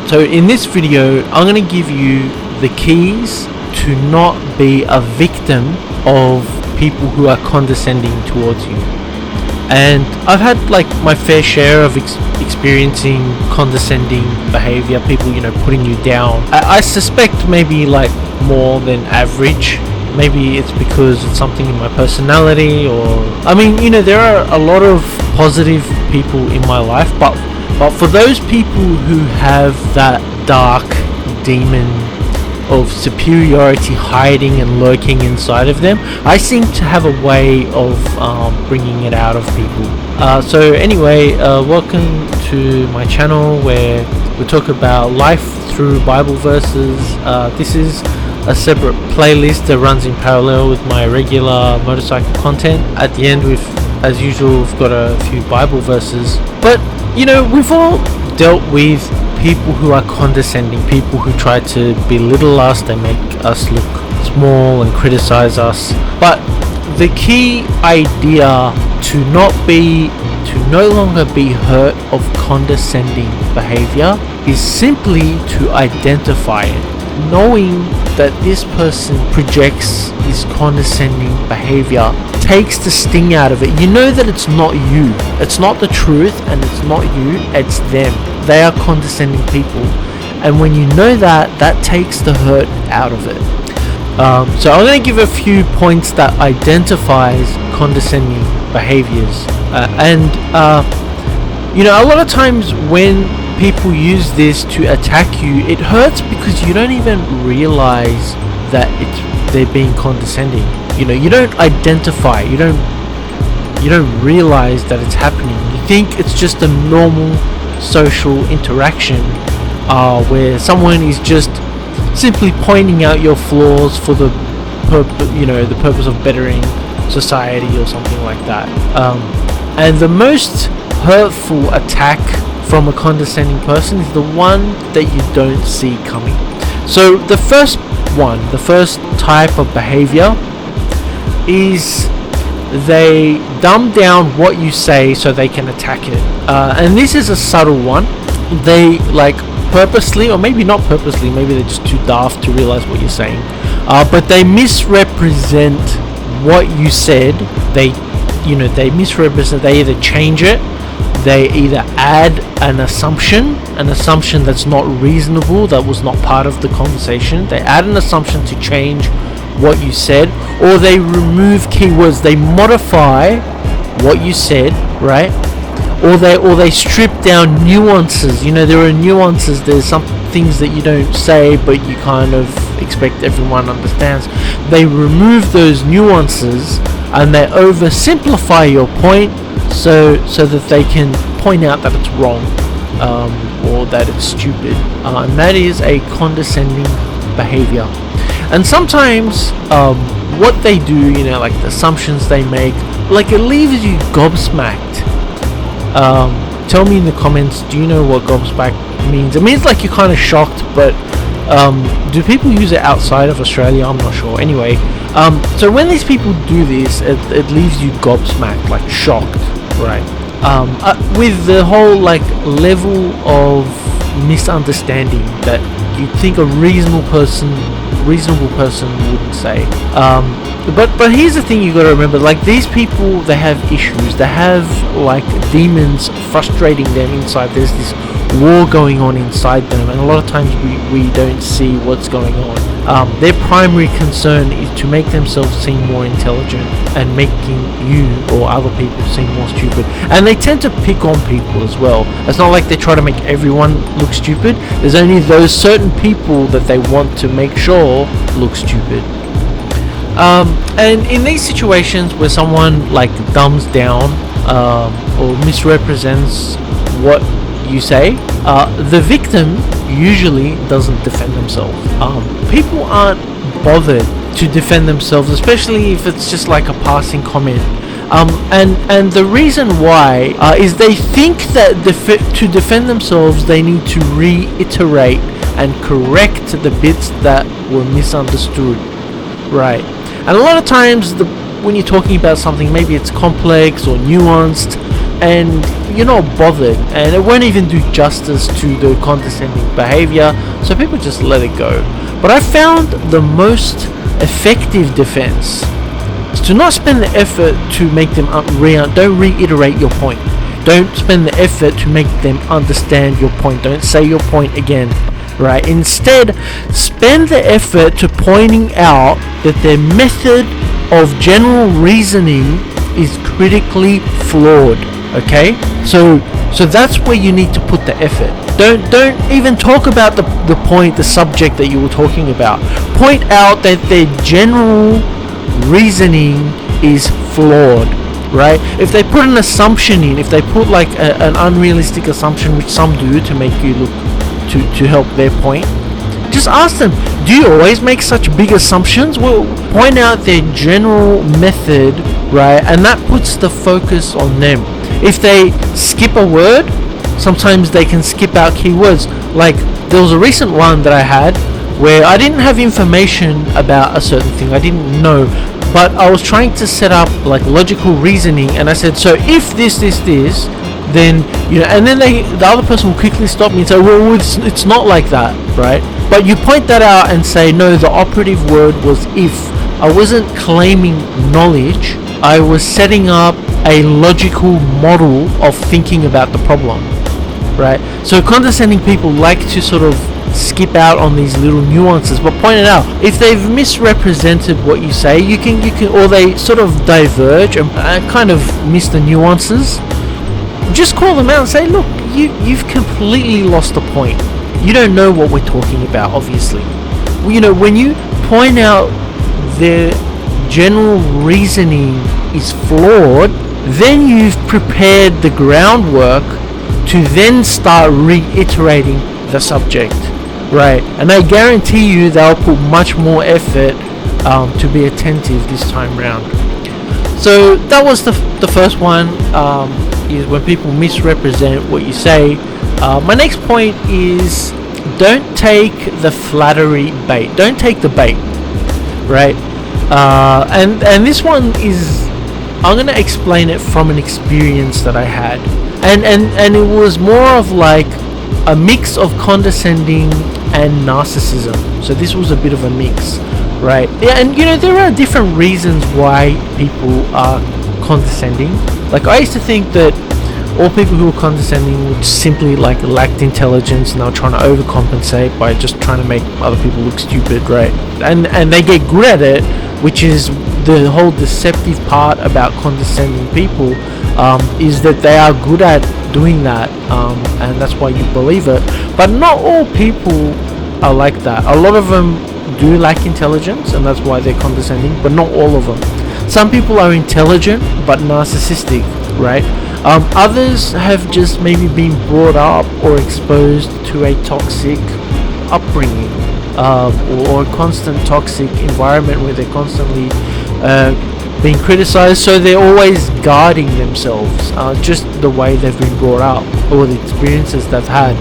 So in this video, I'm going to give you the keys to not be a victim of people who are condescending towards you. And I've had like my fair share of experiencing condescending behavior, people, putting you down. I suspect maybe like more than average. Maybe it's because it's something in my personality, or there are a lot of positive people in my life, but for those people who have that dark demon of superiority hiding and lurking inside of them, I seem to have a way of bringing it out of people. So anyway, welcome to my channel where we talk about life through Bible verses. This is a separate playlist that runs in parallel with my regular motorcycle content. At the end, as usual, we've got a few Bible verses. But we've all dealt with people who are condescending, people who try to belittle us, they make us look small and criticize us. But the key idea to no longer be hurt of condescending behavior is simply to identify it. Knowing that this person projects this condescending behavior takes the sting out of it. You know that it's not you, it's not the truth, and it's not you, it's them. They are condescending people, and when you know that, that takes the hurt out of it. So I'm going to give a few points that identifies condescending behaviors, and a lot of times when people use this to attack you, it hurts because you don't even realize that they're being condescending. You don't identify, you don't realize that it's happening. You think it's just a normal social interaction where someone is just simply pointing out your flaws for the purpose of bettering society or something like that. And the most hurtful attack from a condescending person is the one that you don't see coming. So the first type of behavior is they dumb down what you say so they can attack it. And this is a subtle one. They purposely, or maybe not purposely, maybe they're just too daft to realize what you're saying, but they misrepresent what you said. They misrepresent, they either change it, they either add an assumption that's not reasonable, that was not part of the conversation. They add an assumption to change what you said, or they remove keywords, they modify what you said, right? Or they strip down nuances. There are nuances, there's some things that you don't say but you kind of expect everyone understands. They remove those nuances and they oversimplify your point so that they can point out that it's wrong, or that it's stupid, and that is a condescending behavior. And sometimes what they do, the assumptions they make, it leaves you gobsmacked. Tell me in the comments, do you know what gobsmacked means? It means you're kind of shocked, but do people use it outside of Australia? I'm not sure. Anyway, so when these people do this, it leaves you gobsmacked, shocked, right? With the whole level of misunderstanding that you'd think a reasonable person wouldn't say. But here's the thing you got to remember: these people, they have issues, they have demons frustrating them inside. There's this war going on inside them, and a lot of times we don't see what's going on. Their primary concern is to make themselves seem more intelligent and making you or other people seem more stupid. And they tend to pick on people as well. It's not like they try to make everyone look stupid. There's only those certain people that they want to make sure look stupid. And in these situations where someone dumbs down or misrepresents what you say, the victim usually doesn't defend themselves. People aren't bothered to defend themselves, especially if it's just a passing comment. And the reason why is they think that to defend themselves they need to reiterate and correct the bits that were misunderstood, right? And a lot of times when you're talking about something, maybe it's complex or nuanced, and you're not bothered, and it won't even do justice to the condescending behavior, so people just let it go. But I found the most effective defense is to not spend the effort to make them don't reiterate your point. Don't spend the effort to make them understand your point. Don't say your point again, right? Instead, spend the effort to pointing out that their method of general reasoning is critically flawed. Okay, so that's where you need to put the effort. Don't even talk about the subject that you were talking about. Point out that their general reasoning is flawed, right? If they put an assumption in, if they put like an unrealistic assumption, which some do to make you look to help their point, just ask them, do you always make such big assumptions? Well, point out their general method, right? And that puts the focus on them. If they skip a word, sometimes they can skip out keywords. Like, there was a recent one that I had where I didn't have information about a certain thing. I didn't know, but I was trying to set up like logical reasoning, and I said, so if this, then, you know, and then the other person will quickly stop me and say, well, it's not like that, right? But you point that out and say, no, the operative word was if. I wasn't claiming knowledge, I was setting up a logical model of thinking about the problem, right? So condescending people like to sort of skip out on these little nuances, but point it out. If they've misrepresented what you say, you can, or they sort of diverge and kind of miss the nuances, just call them out and say, look, you've completely lost the point. You don't know what we're talking about, obviously. You know, when you point out their general reasoning is flawed, then you've prepared the groundwork to then start reiterating the subject, right? And I guarantee you they'll put much more effort to be attentive this time round. So that was the first one, is when people misrepresent what you say. My next point is, don't take the flattery bait. Don't take the bait, right? And this one is, I'm going to explain it from an experience that I had, and it was more of like a mix of condescending and narcissism. So this was a bit of a mix, right? Yeah, and you know, there are different reasons why people are condescending. Like, I used to think that all people who were condescending would simply like lacked intelligence, and they were trying to overcompensate by just trying to make other people look stupid, right? And they get good at it, which is the whole deceptive part about condescending people, is that they are good at doing that, and that's why you believe it. But not all people are like that. A lot of them do lack intelligence, and that's why they're condescending, but not all of them. Some people are intelligent but narcissistic, right? Others have just maybe been brought up or exposed to a toxic upbringing, or a constant toxic environment where they're constantly being criticized, so they're always guarding themselves, just the way they've been brought up or the experiences they've had.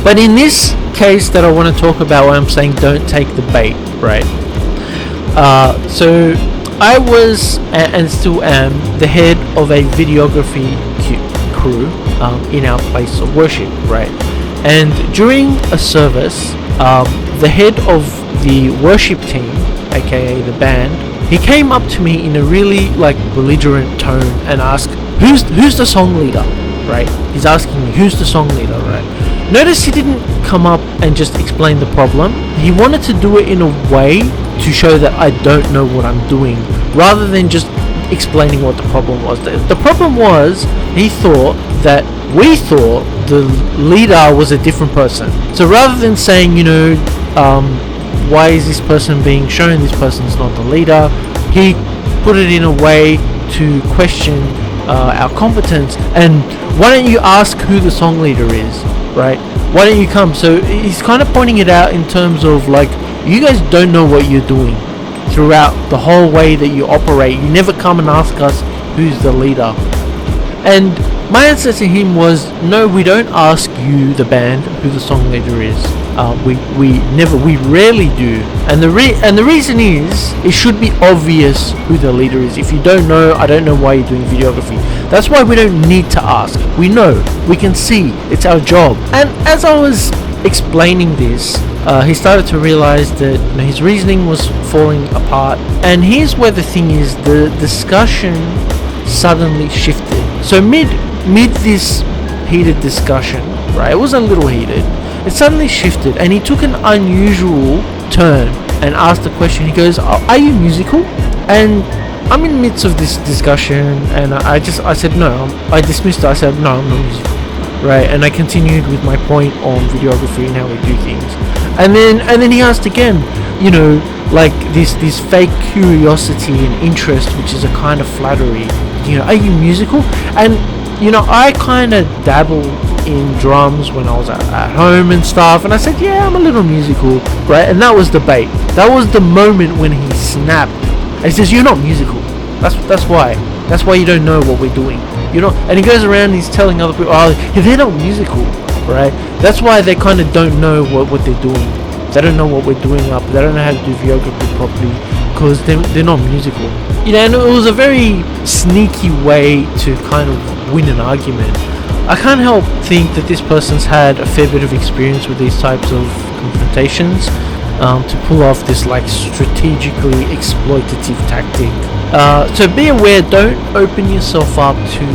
But in this case that I want to talk about, where I'm saying don't take the bait, right? So I was and still am the head of a videography crew in our place of worship, right? And during a service, the head of the worship team, aka the band, he came up to me in a really like belligerent tone and asked, who's the song leader, right? He's asking me, who's the song leader, right? Notice he didn't come up and just explain the problem. He wanted to do it in a way to show that I don't know what I'm doing, rather than just explaining what the problem was. The problem was, we thought the leader was a different person. So rather than saying, you know, why is this person being shown this person's not the leader, he put it in a way to question our competence. And why don't you ask who the song leader is, right? Why don't you come? So he's kind of pointing it out in terms of like, you guys don't know what you're doing throughout the whole way that you operate. You never come and ask us who's the leader. And My answer to him was, no, we don't ask you, the band, who the song leader is. We rarely do, and the reason is, it should be obvious who the leader is. If you don't know, I don't know why you're doing videography. That's why we don't need to ask. We know, we can see, it's our job. And as I was explaining this, he started to realize that his reasoning was falling apart. And here's where the thing is: the discussion suddenly shifted. So mid this heated discussion, right? It was a little heated. It suddenly shifted, and he took an unusual turn and asked a question. He goes, "Are you musical?" And I'm in the midst of this discussion, and I said no. I dismissed it. I said no, I'm not musical, right? And I continued with my point on videography and how we do things. And then he asked again, like this fake curiosity and interest, which is a kind of flattery. Are you musical? And I kind of dabbled in drums when I was at home and stuff, and I said, yeah, I'm a little musical, right? And that was the bait. That was the moment when he snapped. And he says, you're not musical. That's why you don't know what we're doing. And he goes around and he's telling other people, they're not musical, right? That's why they kind of don't know what they're doing. They don't know what we're doing up. They don't know how to do videography properly because they're not musical. And it was a very sneaky way to kind of win an argument. I can't help think that this person's had a fair bit of experience with these types of confrontations to pull off this like strategically exploitative tactic. So be aware, don't open yourself up to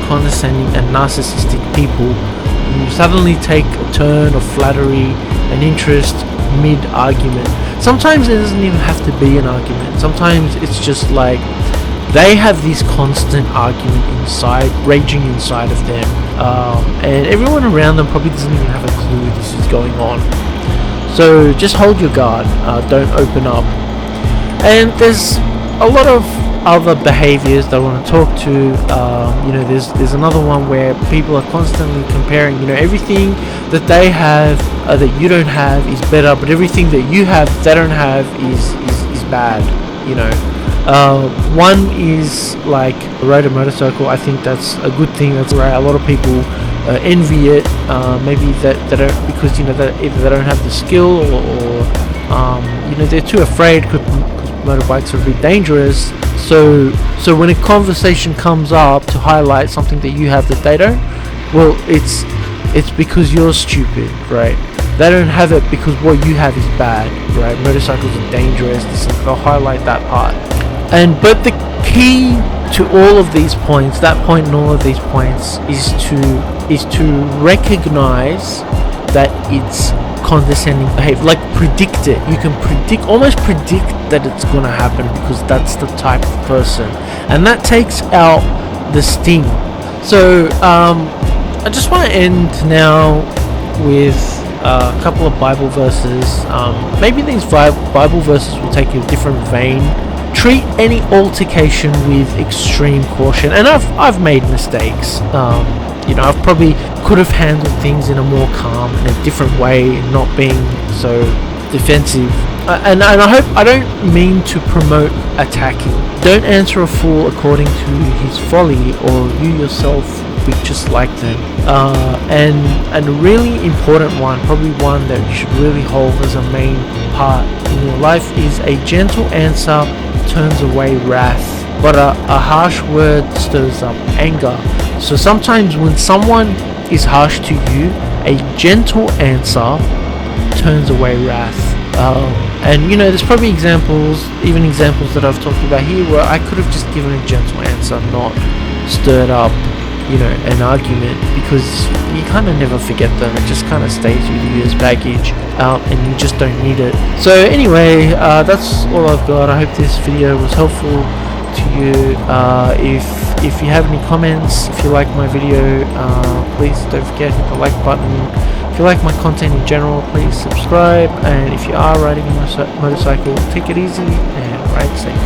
condescending and narcissistic people who suddenly take a turn of flattery and interest mid-argument. Sometimes it doesn't even have to be an argument. Sometimes it's just like they have this constant argument raging inside of them, and everyone around them probably doesn't even have a clue this is going on. So just hold your guard, don't open up. And there's a lot of other behaviors that I want to talk to. There's another one where people are constantly comparing, everything that they have that you don't have is better, but everything that you have they don't have is bad. One is like ride a motorcycle. I think that's a good thing. That's right. A lot of people envy it. Maybe that they don't, because that either they don't have the skill or they're too afraid because motorbikes are a bit dangerous. So when a conversation comes up to highlight something that you have that they don't, well, it's because you're stupid, right? They don't have it because what you have is bad, right? Motorcycles are dangerous. They'll highlight that part. But the key to all of these points, that point and all of these points, is to recognize that it's condescending behavior. Like, predict it. You can almost predict that it's gonna happen because that's the type of person, and that takes out the sting. So I just want to end now with a couple of Bible verses. Maybe these Bible verses will take you a different vein. Treat any altercation with extreme caution. And I've made mistakes. I've probably could have handled things in a more calm and a different way, not being so defensive. And I hope I don't mean to promote attacking. Don't answer a fool according to his folly, or you yourself be just like them. And a really important one, probably one that you should really hold as a main part in your life, is a gentle answer turns away wrath, but a harsh word stirs up anger. So sometimes when someone is harsh to you, a gentle answer turns away wrath. And there's probably examples that I've talked about here where I could have just given a gentle answer, not stirred up an argument, because you kind of never forget them. It just kind of stays with you as baggage, and you just don't need it. So anyway, that's all I've got. I hope this video was helpful to you. If you have any comments, if you like my video, please don't forget, hit the like button. If you like my content in general, please subscribe, and if you are riding a motorcycle, take it easy and ride safe.